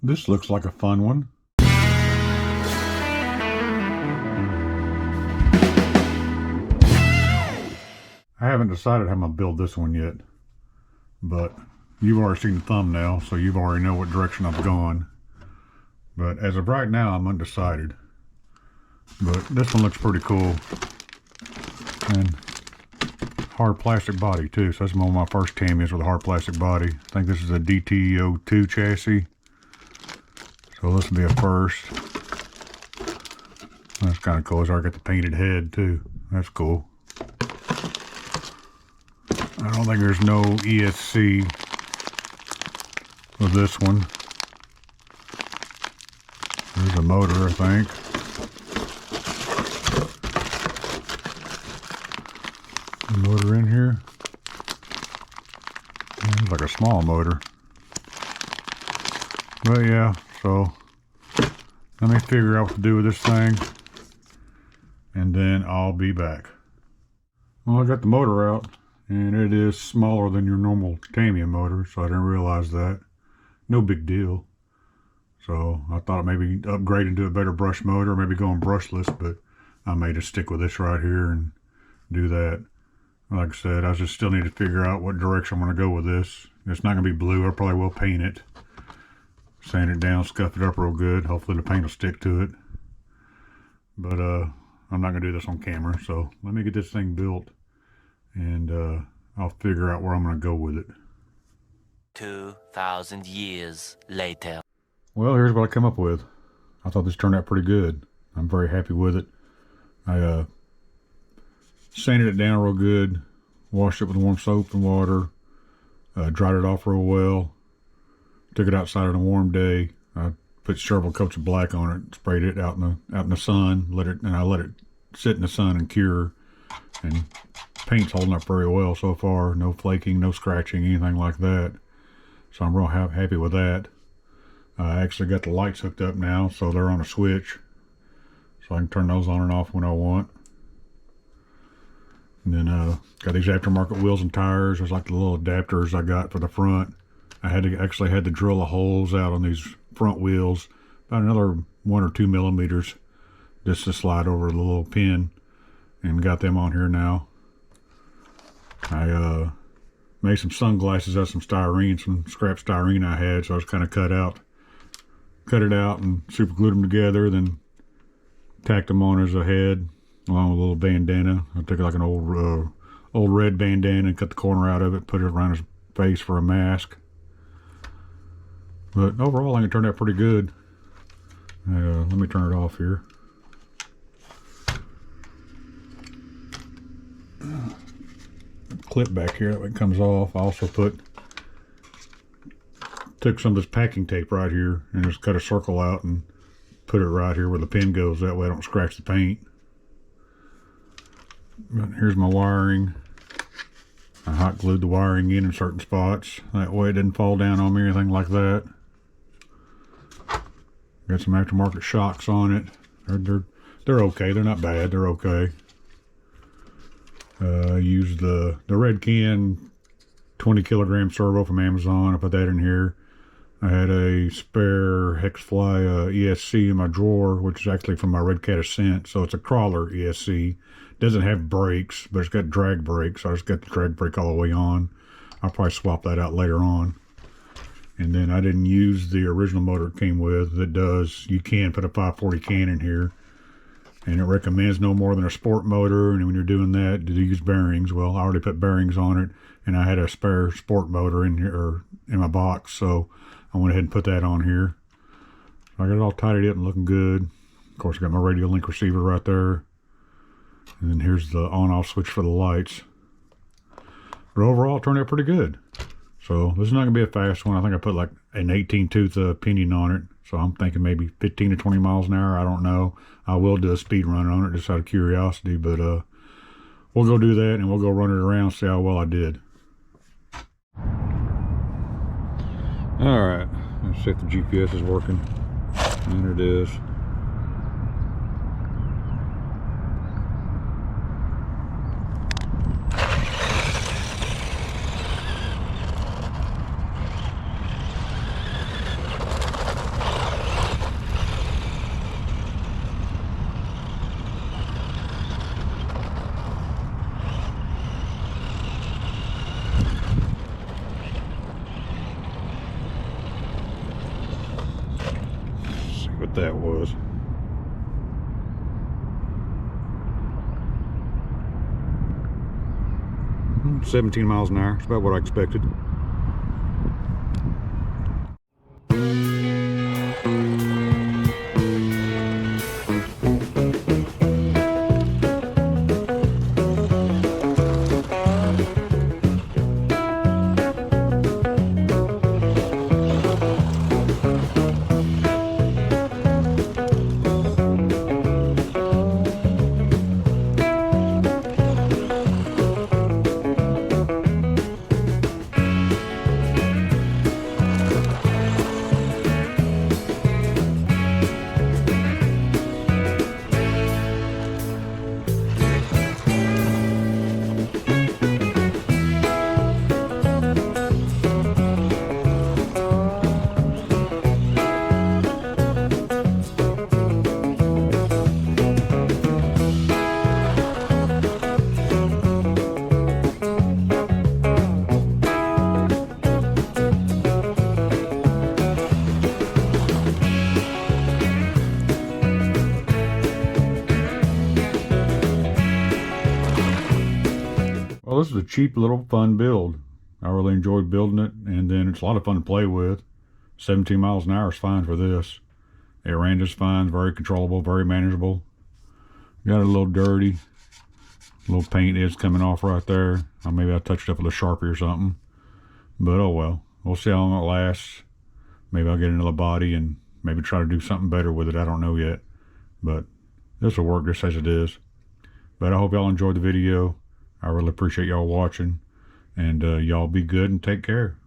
This looks like a fun one. I haven't decided how I'm going to build this one yet, but you've already seen the thumbnail, so you've already know what direction I'm going. But as of right now, I'm undecided. But this one looks pretty cool. And hard plastic body too, so that's one of my first Tamiyas with a hard plastic body. I think this is a DT02 chassis. So this will be a first. That's kind of cool. I already got the painted head too. That's cool. I don't think there's no ESC with this one. There's a motor, I think. A motor in here. It's like a small motor. But yeah, so let me figure out what to do with this thing, and then I'll be back. Well, I got the motor out, and it is smaller than your normal Tamiya motor, so I didn't realize that. No big deal. So I thought maybe upgrading to a better brush motor, maybe going brushless, but I may just stick with this right here and do that. Like I said, I just still need to figure out what direction I'm going to go with this. It's not going to be blue. I probably will paint it. Sand it down, scuff it up real good. Hopefully the paint will stick to it. But I'm not going to do this on camera, so let me get this thing built, and I'll figure out where I'm going to go with it. 2,000 years later. Well, here's what I come up with. I thought this turned out pretty good. I'm very happy with it. I sanded it down real good, washed it with warm soap and water, dried it off real well, took it outside on a warm day. I put several coats of black on it, sprayed it out in the sun, I let it sit in the sun and cure. And paint's holding up very well so far. No flaking, no scratching, anything like that. So I'm real happy with that. I actually got the lights hooked up now, so they're on a switch, so I can turn those on and off when I want. And then got these aftermarket wheels and tires. There's like the little adapters I got for the front. I had to drill the holes out on these front wheels, about another 1 or 2 millimeters, just to slide over the little pin, and got them on here now. I made some sunglasses out of some styrene, some scrap styrene I had, so I was kind of cut it out and super glued them together, then tacked them on as a head along with a little bandana. I took like an old red bandana and cut the corner out of it, put it around his face for a mask. But overall I think it turned out pretty good. Let me turn it off here. Clip back here, that way it comes off. I also took some of this packing tape right here and just cut a circle out and put it right here where the pin goes. That way I don't scratch the paint. But here's my wiring. I hot glued the wiring in certain spots. That way it didn't fall down on me or anything like that. Got some aftermarket shocks on it. They're okay. They're not bad. They're okay. I used the Red Can 20 kilogram servo from Amazon. I put that in here. I had a spare Hexfly ESC in my drawer, which is actually from my Red Cat Ascent. So it's a crawler ESC. Doesn't have brakes, but it's got drag brakes. So I just got the drag brake all the way on. I'll probably swap that out later on. And then I didn't use the original motor it came with. You can put a 540 can in here. And it recommends no more than a sport motor. And when you're doing that, to use bearings. Well, I already put bearings on it, and I had a spare sport motor in here, or in my box. So I went ahead and put that on here. So I got it all tidied up and looking good. Of course, I got my radio link receiver right there. And then here's the on-off switch for the lights. But overall, it turned out pretty good. So this is not going to be a fast one. I think I put like an 18-tooth pinion on it. So I'm thinking maybe 15 to 20 miles an hour. I don't know. I will do a speed run on it just out of curiosity. But we'll go do that, and we'll go run it around, see how well I did. Alright, let's see if the GPS is working. And it is. what that was. Hmm, 17 miles an hour. It's about what I expected. Well, this is a cheap little fun build. I really enjoyed building it, and then it's a lot of fun to play with. 17 miles an hour is fine for this. It ran just fine, very controllable, very manageable. Got it a little dirty. A little paint is coming off right there. Maybe I touched it up with a Sharpie or something. But oh well. We'll see how long it lasts. Maybe I'll get another body and maybe try to do something better with it. I don't know yet. But this will work just as it is. But I hope y'all enjoyed the video. I really appreciate y'all watching. And y'all be good and take care.